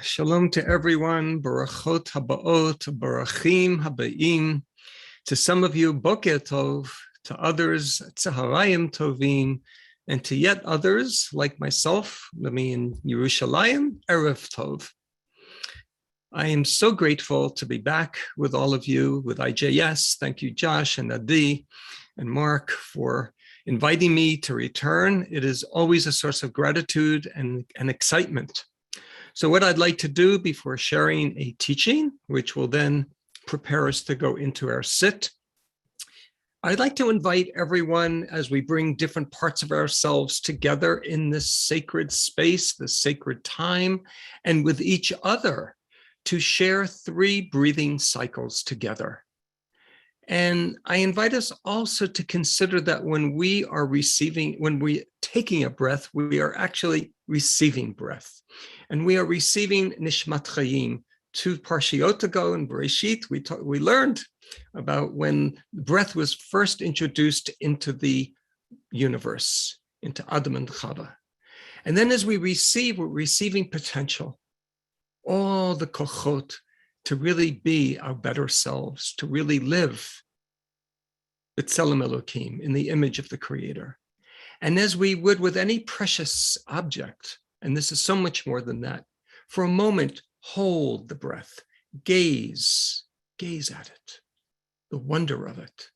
Shalom to everyone. Barachot habaot, barachim habaim. To some of you, boker tov. To others, tzaharayim tovim. And to yet others, like myself, living in Yerushalayim, erev tov. I am so grateful to be back with all of you, with IJS. Thank you, Josh and Adi and Mark, for inviting me to return. It is always a source of gratitude and excitement. So what I'd like to do before sharing a teaching, which will then prepare us to go into our sit, I'd like to invite everyone as we bring different parts of ourselves together in this sacred space, this sacred time, and with each other to share 3 breathing cycles together. And I invite us also to consider that when we are taking a breath, we are actually receiving breath. And we are receiving nishmat chayim. 2 parshiot ago in Bereshit, we learned about when breath was first introduced into the universe, into Adam and Chava. And then as we receive, we're receiving potential, all the kochot to really be our better selves, to really live b'tselem Elokim, in the image of the Creator. And as we would with any precious object, and this is so much more than that, for a moment, hold the breath, gaze at it, the wonder of it.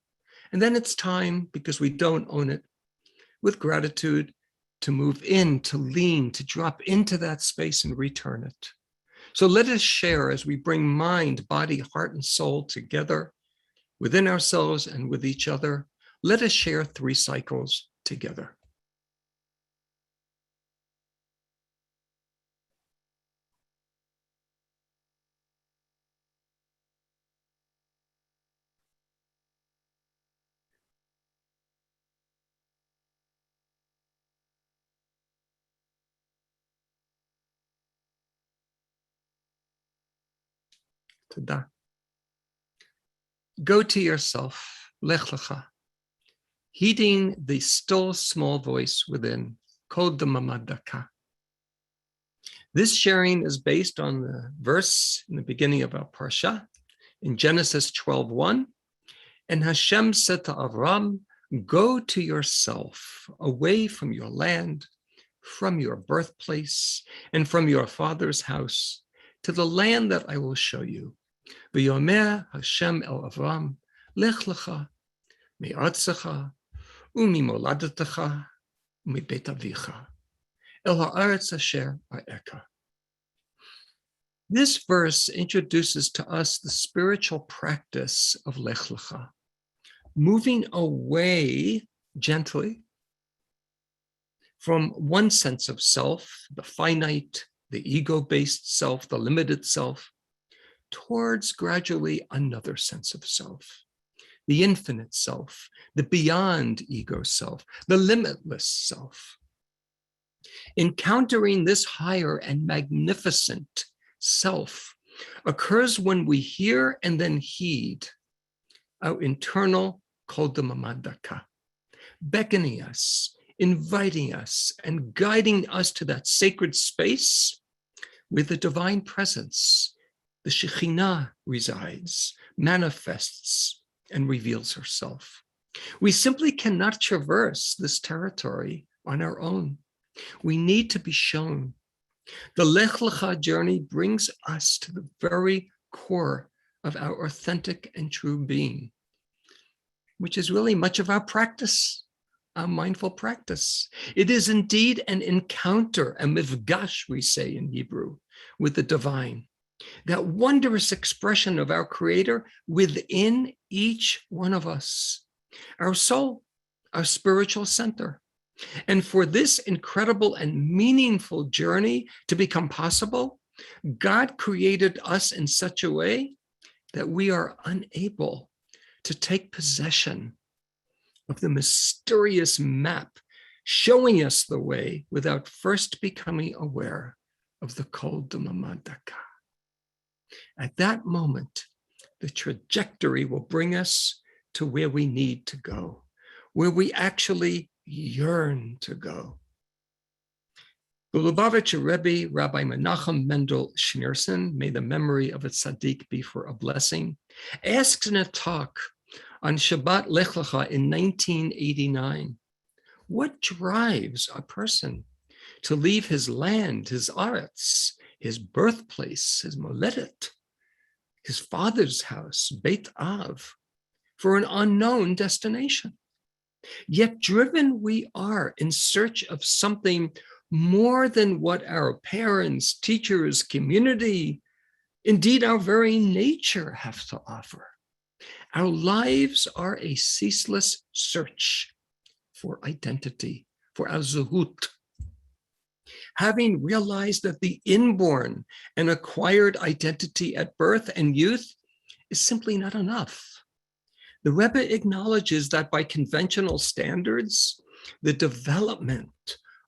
And then it's time, because we don't own it, with gratitude, to move in, to lean, to drop into that space and return it. So let us share as we bring mind, body, heart, and soul together within ourselves and with each other. Let us share 3 cycles together. Tada. Go to yourself, lech lecha, heeding the still small voice within, kol damamad daka. This sharing is based on the verse in the beginning of our parsha, in Genesis 12:1. And Hashem said to Avram, go to yourself, away from your land, from your birthplace, and from your father's house, to the land that I will show you. V'yomer Hashem el Avram, lech lecha, me'artzecha, u'mimoladatecha, u'mibeit avicha, el ha'aretz asher ar'eka. This verse introduces to us the spiritual practice of lech lecha, moving away gently from one sense of self, the finite, the ego-based self, the limited self, towards gradually another sense of self, the infinite self, the beyond ego self, the limitless self. Encountering this higher and magnificent self occurs when we hear and then heed our internal kol damamad daka, beckoning us, inviting us, and guiding us to that sacred space where the divine presence, the Shekhinah, resides, manifests, and reveals herself. We simply cannot traverse this territory on our own. We need to be shown. The Lech Lecha journey brings us to the very core of our authentic and true being, which is really much of our practice, our mindful practice. It is indeed an encounter, a mifgash, we say in Hebrew, with the divine, that wondrous expression of our Creator within each one of us, our soul, our spiritual center. And for this incredible and meaningful journey to become possible, God created us in such a way that we are unable to take possession of the mysterious map showing us the way without first becoming aware of the kol damamad daka. At that moment, the trajectory will bring us to where we need to go, where we actually yearn to go. The Lubavitcher Rebbe, Rabbi Menachem Mendel Schneerson, may the memory of a tzaddik be for a blessing, asks in a talk on Shabbat Lech Lecha in 1989, what drives a person to leave his land, his aretz, his birthplace, his moledet, his father's house, Beit Av, for an unknown destination? Yet driven we are in search of something more than what our parents, teachers, community, indeed our very nature have to offer. Our lives are a ceaseless search for identity, for our zehut. Having realized that the inborn and acquired identity at birth and youth is simply not enough, the Rebbe acknowledges that by conventional standards, the development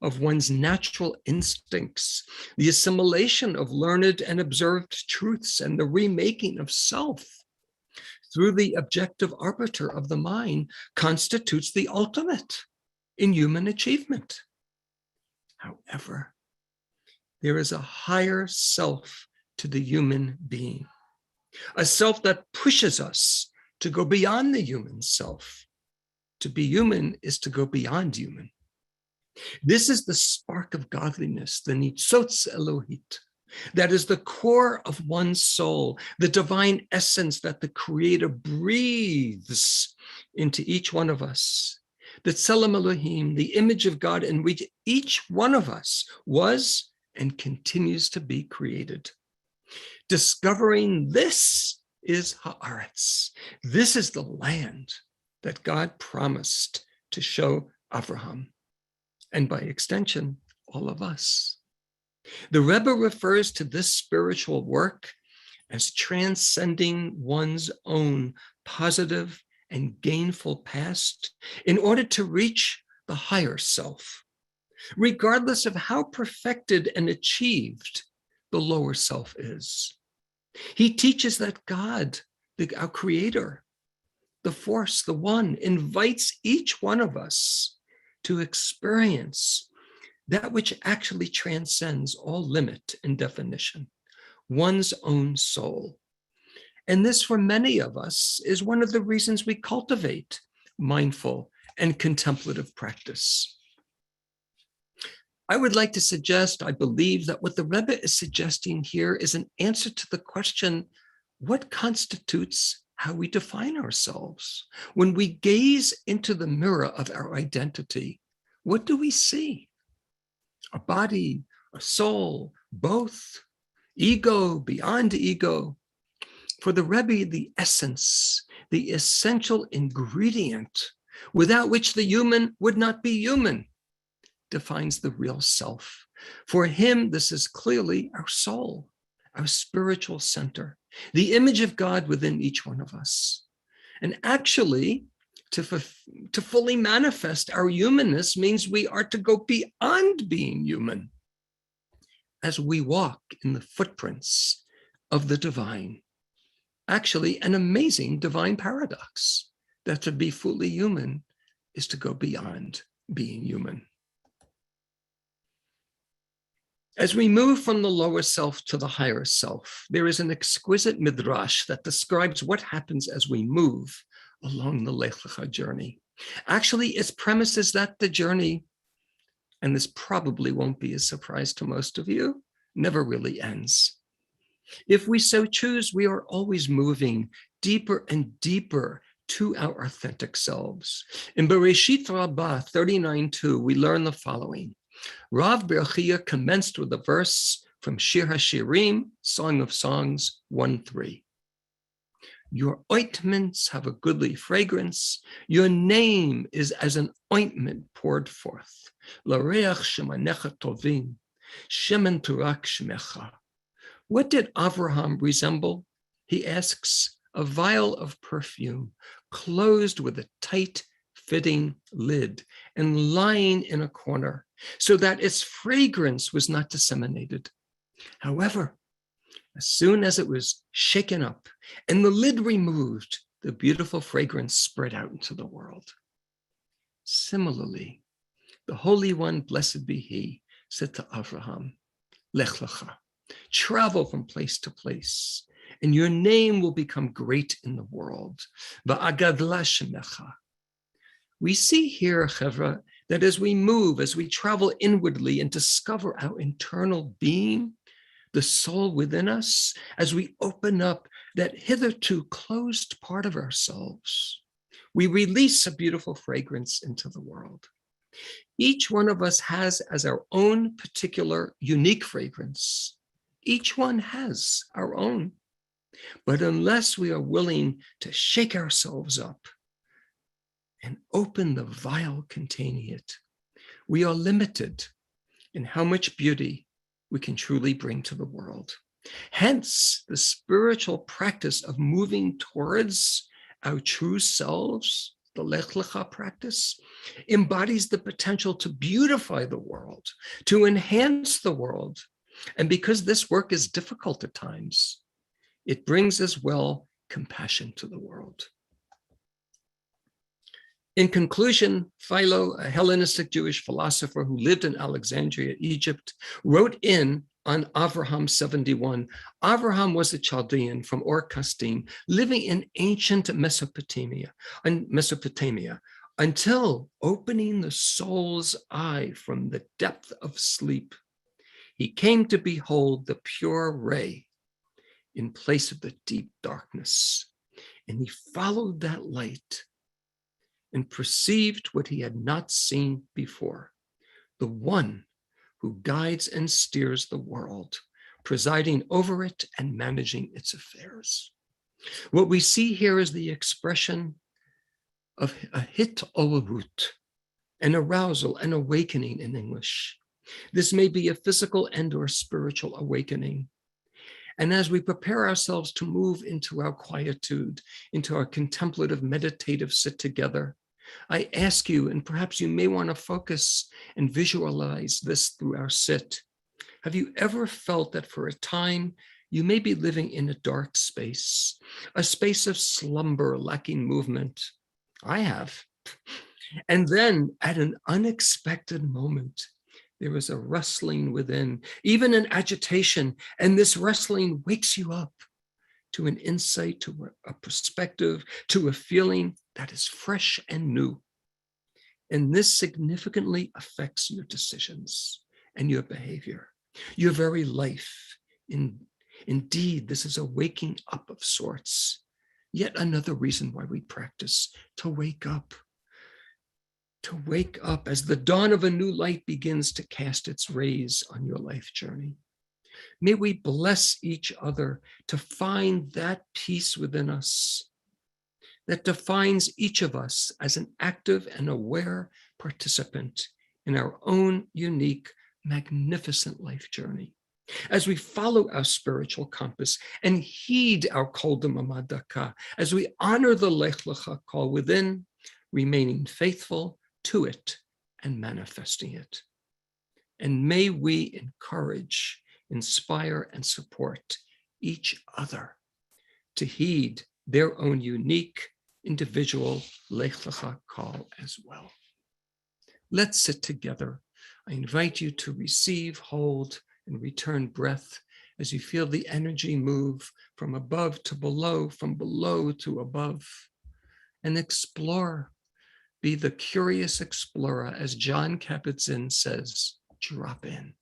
of one's natural instincts, the assimilation of learned and observed truths, and the remaking of self through the objective arbiter of the mind constitutes the ultimate in human achievement. However, there is a higher self to the human being, a self that pushes us to go beyond the human self. To be human is to go beyond human. This is the spark of godliness, the nitzotz Elohit, that is the core of one's soul, the divine essence that the Creator breathes into each one of us. The Tselem Elohim, the image of God in which each one of us was and continues to be created. Discovering this is Haaretz. This is the land that God promised to show Avraham, and by extension, all of us. The Rebbe refers to this spiritual work as transcending one's own positive and gainful past in order to reach the higher self, regardless of how perfected and achieved the lower self is. He teaches that God, our Creator, the Force, the One, invites each one of us to experience that which actually transcends all limit and definition, one's own soul. And this, for many of us, is one of the reasons we cultivate mindful and contemplative practice. I would like to suggest, I believe, that what the Rebbe is suggesting here is an answer to the question, what constitutes how we define ourselves? When we gaze into the mirror of our identity, what do we see? A body, a soul, both, ego, beyond ego. For the Rebbe, the essence, the essential ingredient, without which the human would not be human, defines the real self. For him, this is clearly our soul, our spiritual center, the image of God within each one of us. And actually, to fully manifest our humanness means we are to go beyond being human as we walk in the footprints of the divine. Actually, an amazing divine paradox, that to be fully human is to go beyond being human. As we move from the lower self to the higher self, there is an exquisite midrash that describes what happens as we move along the Lech Lecha journey. Actually, its premise is that the journey, and this probably won't be a surprise to most of you, never really ends. If we so choose, we are always moving deeper and deeper to our authentic selves. In Bereshit Rabbah 39:2, we learn the following. Rav Berachia commenced with a verse from Shir HaShirim, Song of Songs 1:3. Your ointments have a goodly fragrance. Your name is as an ointment poured forth. L'reach shemanecha tovim, shemen turak shemecha. What did Avraham resemble? He asks, a vial of perfume, closed with a tight-fitting lid and lying in a corner, so that its fragrance was not disseminated. However, as soon as it was shaken up and the lid removed, the beautiful fragrance spread out into the world. Similarly, the Holy One, blessed be He, said to Avraham, Lech Lecha, travel from place to place, and your name will become great in the world. Va'agadla shemecha. We see here, Chevra, that as we move, as we travel inwardly and discover our internal being, the soul within us, as we open up that hitherto closed part of ourselves, we release a beautiful fragrance into the world. Each one of us has as our own particular unique fragrance. Each one has our own. But unless we are willing to shake ourselves up and open the vial containing it, we are limited in how much beauty we can truly bring to the world. Hence, the spiritual practice of moving towards our true selves, the Lech Lecha practice, embodies the potential to beautify the world, to enhance the world. And because this work is difficult at times, it brings as well compassion to the world. In conclusion, Philo, a Hellenistic Jewish philosopher who lived in Alexandria, Egypt, wrote in on Avraham 71. Avraham was a Chaldean from Ur-Kasdim, living in ancient Mesopotamia, until opening the soul's eye from the depth of sleep, he came to behold the pure ray in place of the deep darkness. And he followed that light and perceived what he had not seen before, the one who guides and steers the world, presiding over it and managing its affairs. What we see here is the expression of a hit-olavut, an arousal, an awakening in English. This may be a physical and or spiritual awakening. And as we prepare ourselves to move into our quietude, into our contemplative, meditative sit together, I ask you, and perhaps you may want to focus and visualize this through our sit. Have you ever felt that for a time you may be living in a dark space, a space of slumber, lacking movement? I have. And then at an unexpected moment, there is a rustling within, even an agitation, and this rustling wakes you up to an insight, to a perspective, to a feeling that is fresh and new. And this significantly affects your decisions and your behavior, your very life. Indeed, this is a waking up of sorts. Yet another reason why we practice, to wake up as the dawn of a new light begins to cast its rays on your life journey. May we bless each other to find that peace within us that defines each of us as an active and aware participant in our own unique, magnificent life journey. As we follow our spiritual compass and heed our kol d'mamad daka, as we honor the Lech Lecha call within, remaining faithful to it and manifesting it. And may we encourage, inspire, and support each other to heed their own unique individual Lech Lecha call as well. Let's sit together. I invite you to receive, hold, and return breath as you feel the energy move from above to below, from below to above, and explore. Be the curious explorer, as John Kabat-Zinn says, drop in.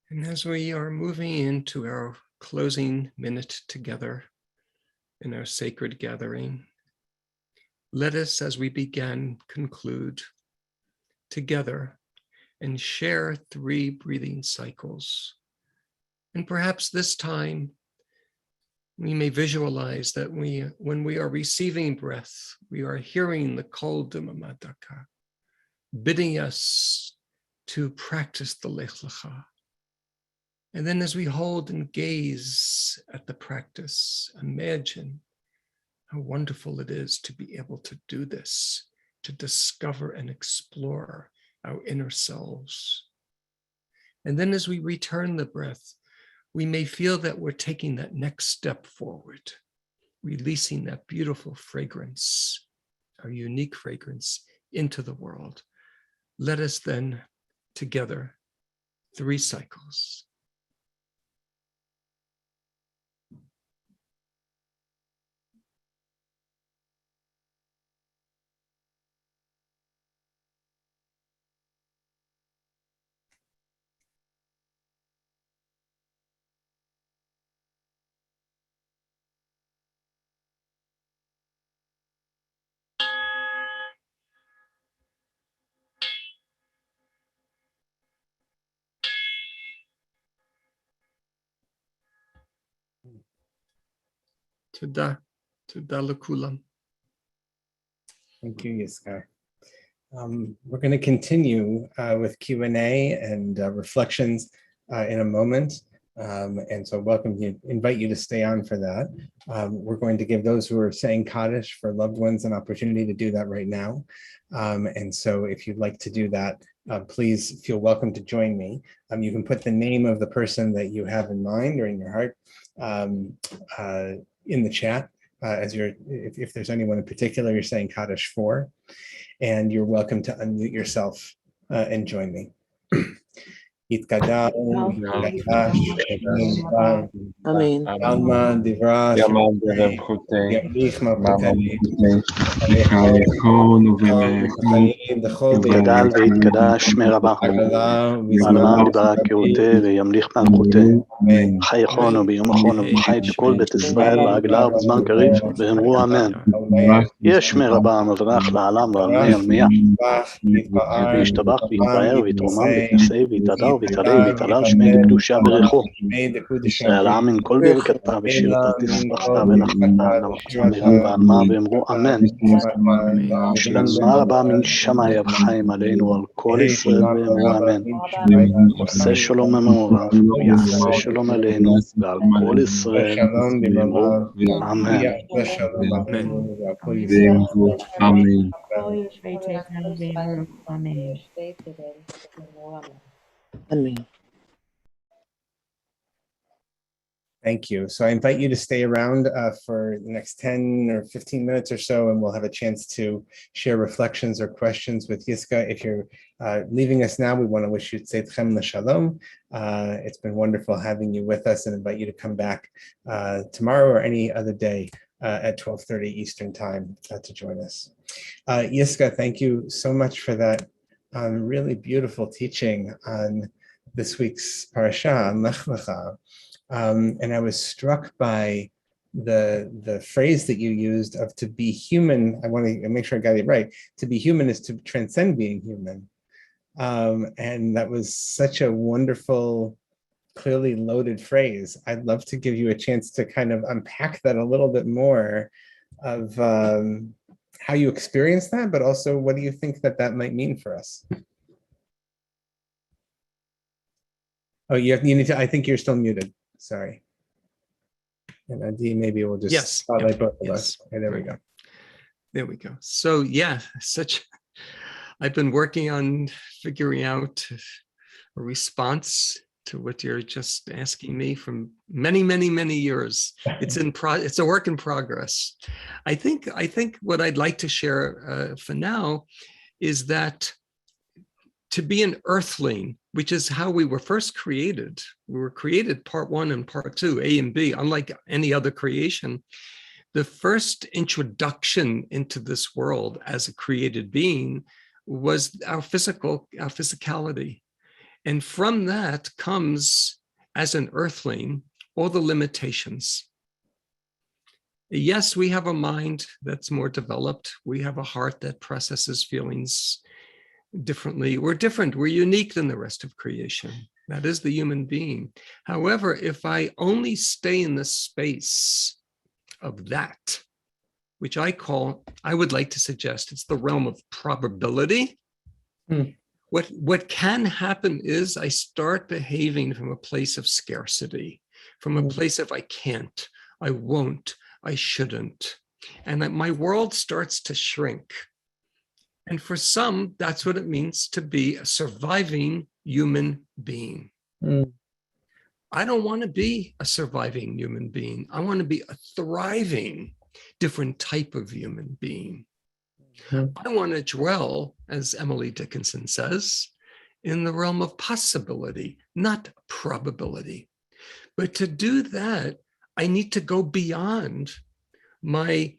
And as we are moving into our closing minute together in our sacred gathering, let us, as we began, conclude together and share 3 breathing cycles. And perhaps this time we may visualize that when we are receiving breath, we are hearing the kol d'mamadaka, bidding us to practice the Lech Lecha. And then as we hold and gaze at the practice, imagine how wonderful it is to be able to do this, to discover and explore our inner selves. And then as we return the breath, we may feel that we're taking that next step forward, releasing that beautiful fragrance, our unique fragrance, into the world. Let us then, together, 3 cycles. Toda l'kulam. Thank you, Yiscah. We're going to continue with Q&A and reflections in a moment. And so invite you to stay on for that. We're going to give those who are saying Kaddish for loved ones an opportunity to do that right now. And so if you'd like to do that, please feel welcome to join me. You can put the name of the person that you have in mind or in your heart in the chat. If there's anyone in particular you're saying Kaddish for, and you're welcome to unmute yourself and join me. Yitkadah, Yitkadah, Amen. Alma, Divras, Yamlich, יתגדל ויתקדש שמי רבה, ועלמא דיברה קירותי וימליך מלכותי, חי יכונו ביום אחרון ובחי את כל בית ישראל בעגלה ובזמן קריב, ואמרו אמן. יש שמי רבה מברך לעלם ועלמי עלמיה, וישתבח ויתפאר ויתרומם ויתנשא ויתהדר ויתעלה ויתעלה שמי דקדושה בריחו, ועלה מן כל ברכתה ושילתה תסבכתה ונחמתה למחצה מירם ועלמה ואמרו אמן. שלמה רבה מן שמיים חיים עלינו על כל ישראל ואמרו אמן. עושה שלום ממעורב, יעשה שלום עלינו ועל כל ישראל ואמרו אמן. Amen. Thank you. So I invite you to stay around for the next 10 or 15 minutes or so, and we'll have a chance to share reflections or questions with Yiscah. If you're leaving us now, we want to wish you Tzeitchem L'Shalom. It's been wonderful having you with us and invite you to come back tomorrow or any other day at 12:30 Eastern Time to join us. Yiscah, thank you so much for that really beautiful teaching on this week's parasha, Lech Lecha. And I was struck by the phrase that you used of to be human. I want to make sure I got it right. To be human is to transcend being human. And that was such a wonderful, clearly loaded phrase. I'd love to give you a chance to kind of unpack that a little bit more of how you experience that, but also what do you think that might mean for us? Oh, you need to, I think you're still muted. Sorry. And Adi, maybe we'll just spotlight both of us. Okay, there we go. There we go. So yeah, I've been working on figuring out a response to what you're just asking me from many, many, many years. It's a work in progress. I think what I'd like to share for now is that to be an earthling, which is how we were first created. We were created part 1 and part 2, A and B, unlike any other creation. The first introduction into this world as a created being was our physicality. And from that comes, as an earthling, all the limitations. Yes, we have a mind that's more developed. We have a heart that processes feelings differently. We're different. We're unique than the rest of creation. That is the human being. However, if I only stay in the space of that, which I would like to suggest, it's the realm of probability. What can happen is I start behaving from a place of scarcity, from a place of I can't, I won't, I shouldn't. And that my world starts to shrink. And for some, that's what it means to be a surviving human being. I don't want to be a surviving human being. I want to be a thriving, different type of human being. I want to dwell, as Emily Dickinson says, in the realm of possibility, not probability. But to do that, I need to go beyond my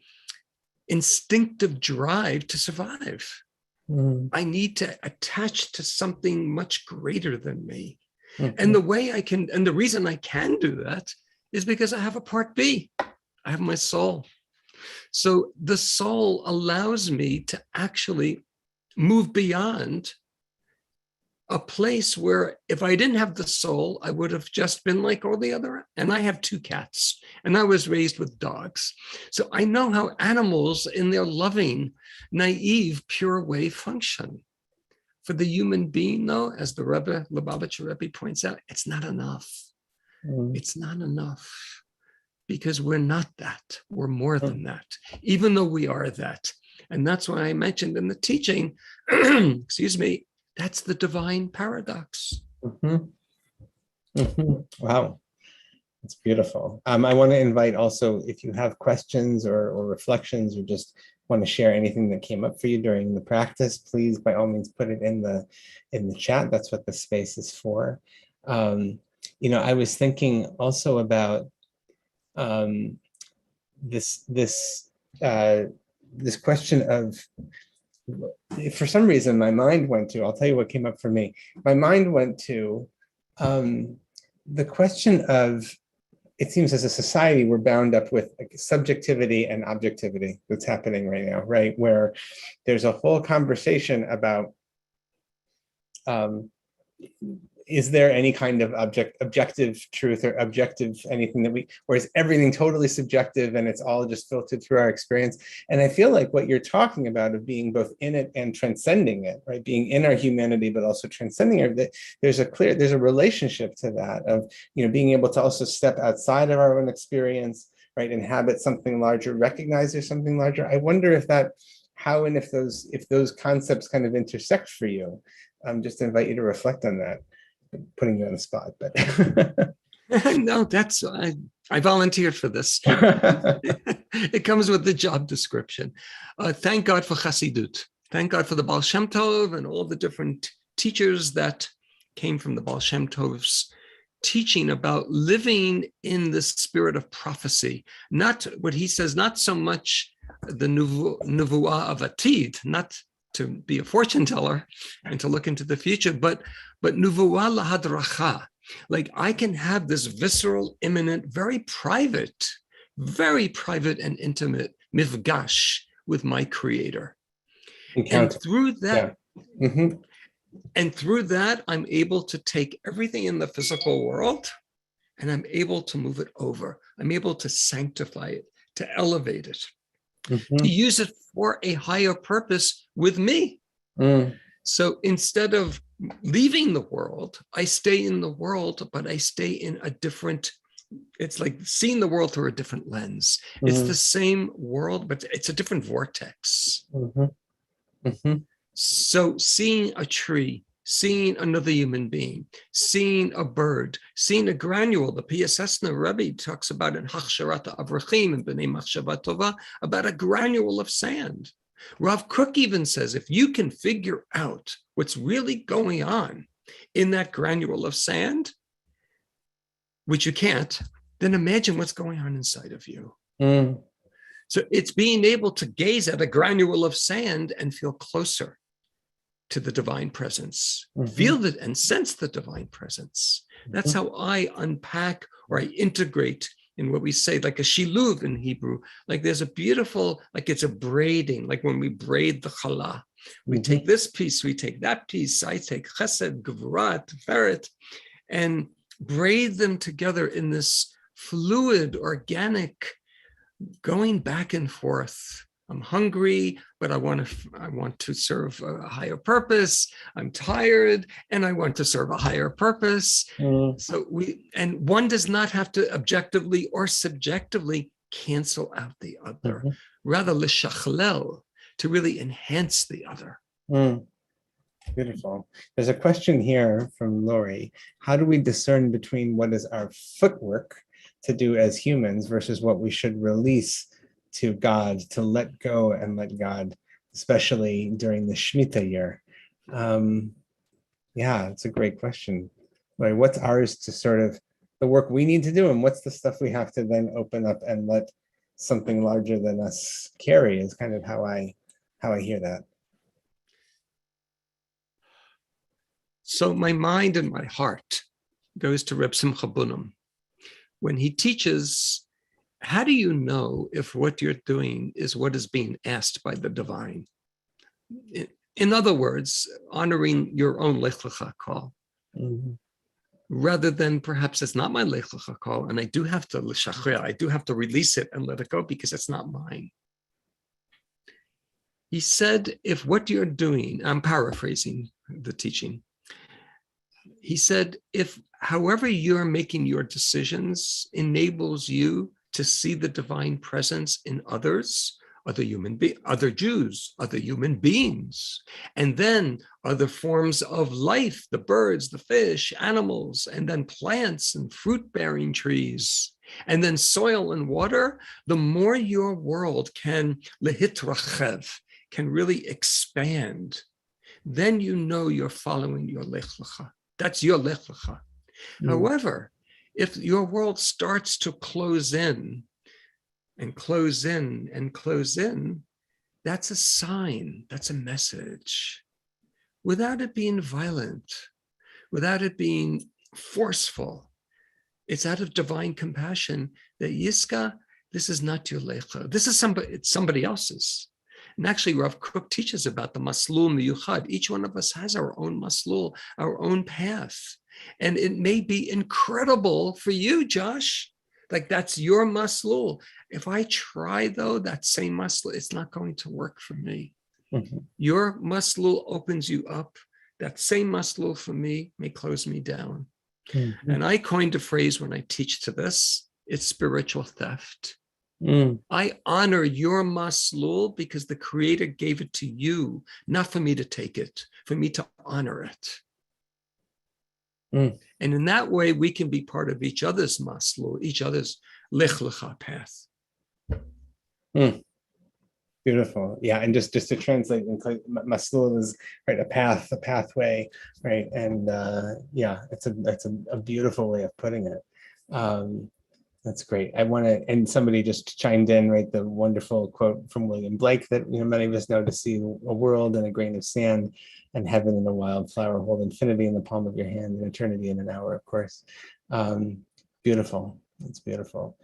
instinctive drive to survive. I need to attach to something much greater than me. And the way I can, and the reason I can do that is because I have a part B. I have my soul. So the soul allows me to actually move beyond a place where if I didn't have the soul, I would have just been like all the other. And I have 2 cats, and I was raised with dogs. So I know how animals in their loving, naive, pure way function. For the human being, though, as the Rebbe, Lubavitcher Rebbe points out, it's not enough. It's not enough. Because we're not that, we're more than that, even though we are that. And that's why I mentioned in the teaching, excuse me, that's the divine paradox. Wow, that's beautiful. I want to invite also, if you have questions or reflections, or just want to share anything that came up for you during the practice, please, by all means, put it in the chat. That's what the space is for. I was thinking also about this question of, for some reason, my mind went to, I'll tell you what came up for me. My mind went to the question of, it seems as a society, we're bound up with like subjectivity and objectivity that's happening right now, right? Where there's a whole conversation about, is there any kind of objective truth or objective anything that or is everything totally subjective and it's all just filtered through our experience? And I feel like what you're talking about of being both in it and transcending it, right? Being in our humanity, but also transcending it, there's a relationship to that of, being able to also step outside of our own experience, right? Inhabit something larger, recognize there's something larger. I wonder if those concepts kind of intersect for you. Just to invite you to reflect on that. Putting you on the spot, but no, that's I volunteered for this. It comes with the job description. Thank God for Chassidut. Thank God for the Baal Shem Tov and all the different teachers that came from the Baal Shem Tov's teaching about living in the spirit of prophecy. Not what he says, not so much the nuvuah of Atid, not to be a fortune teller and to look into the future, but nuvuah lahadracha, like I can have this visceral, imminent, very private and intimate mifgash with my creator. Encounter. And through that, yeah. And through that, I'm able to take everything in the physical world and I'm able to move it over. I'm able to sanctify it, to elevate it, to use it for a higher purpose with me. So instead of leaving the world, I stay in the world, but I stay in a different, it's like seeing the world through a different lens. It's the same world, but it's a different vortex. So seeing a tree, seeing another human being, seeing a bird, seeing a granule, the Piaseczna Rebbe talks about in Hachsharat Avrachim and B'nai Machshava Tova, about a granule of sand. Rav Kook even says, if you can figure out what's really going on in that granule of sand, which you can't, then imagine what's going on inside of you. So it's being able to gaze at a granule of sand and feel closer to the divine presence, Mhm. feel it and sense the divine presence. That's how I unpack or I integrate in what we say, like a shiluv in Hebrew. Like there's a beautiful, like it's a braiding, like when we braid the challah. We take this piece, we take that piece. I take chesed, gevurah, tiferet, and braid them together in this fluid, organic, going back and forth. I'm hungry, but I want to serve a higher purpose. I'm tired, and I want to serve a higher purpose. So one does not have to objectively or subjectively cancel out the other, rather l'shachlel, to really enhance the other. Beautiful. There's a question here from Lori. How do we discern between what is our footwork to do as humans versus what we should release to God, to let go and let God, especially during the Shemitah year? Yeah, it's a great question. Like, what's ours to sort of the work we need to do, and what's the stuff we have to then open up and let something larger than us carry, is kind of how I hear that. So my mind and my heart goes to Reb Simcha Bunim when he teaches, how do you know if what you're doing is what is being asked by the divine? In other words, honoring your own Lech Lecha call, rather than perhaps it's not my Lech Lecha call, and I do have to l'shachrer, I do have to release it and let it go because it's not mine. He said, if what you're doing, I'm paraphrasing the teaching, he said, if however you're making your decisions enables you to see the divine presence in others, other Jews, other human beings, and then other forms of life, the birds, the fish, animals, and then plants and fruit-bearing trees, and then soil and water, the more your world can lehitrachev, can really expand, then you know you're following your Lech Lecha. That's your Lech Lecha. However, if your world starts to close in and close in and close in, that's a sign, that's a message. Without it being violent, without it being forceful, it's out of divine compassion that Yiscah, this is not your Lecha. This is somebody else's. And actually, Rav Kook teaches about the maslul miyuchad. Each one of us has our own maslul, our own path. And it may be incredible for you, Josh. Like that's your maslul. If I try, though, that same maslul, it's not going to work for me. Your maslul opens you up. That same maslul for me may close me down. And I coined a phrase when I teach to this, it's spiritual theft. I honor your maslul because the Creator gave it to you, not for me to take it, for me to honor it. And in that way, we can be part of each other's maslul, each other's Lech Lecha path. Beautiful. Yeah, and just to translate, maslul is right, a path, a pathway, right? And yeah, it's a beautiful way of putting it. That's great. I want to, and somebody just chimed in, right? The wonderful quote from William Blake that many of us know: to see a world in a grain of sand, and heaven in a wildflower, hold infinity in the palm of your hand, and eternity in an hour. Of course, beautiful. It's beautiful.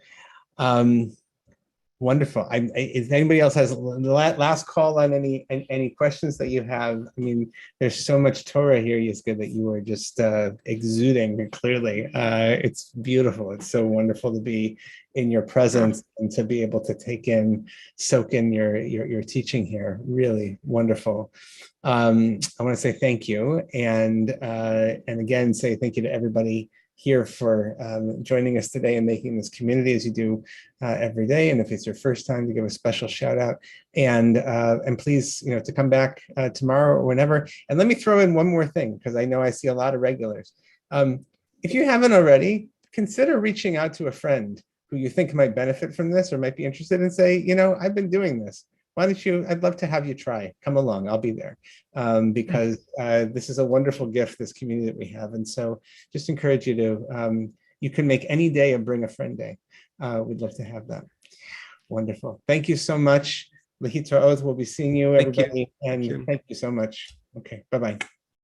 Wonderful. If anybody else has the last call on any questions that you have, I mean, there's so much Torah here, Yiscah, that you are just exuding clearly. It's beautiful. It's so wonderful to be in your presence and to be able to soak in your teaching here. Really wonderful. I want to say thank you, and again say thank you to everybody here for joining us today and making this community as you do every day. And if it's your first time, to give a special shout out, and please, to come back tomorrow or whenever. And let me throw in one more thing, because I know I see a lot of regulars. If you haven't already, consider reaching out to a friend who you think might benefit from this or might be interested, and say, I've been doing this. Why don't you, I'd love to have you try. Come along, I'll be there. Because this is a wonderful gift, this community that we have. And so just encourage you to, you can make any day a Bring a Friend Day. We'd love to have that. Wonderful. Thank you so much. Lahitra Oath, we'll be seeing you, everybody. Thank you so much. Okay, bye-bye.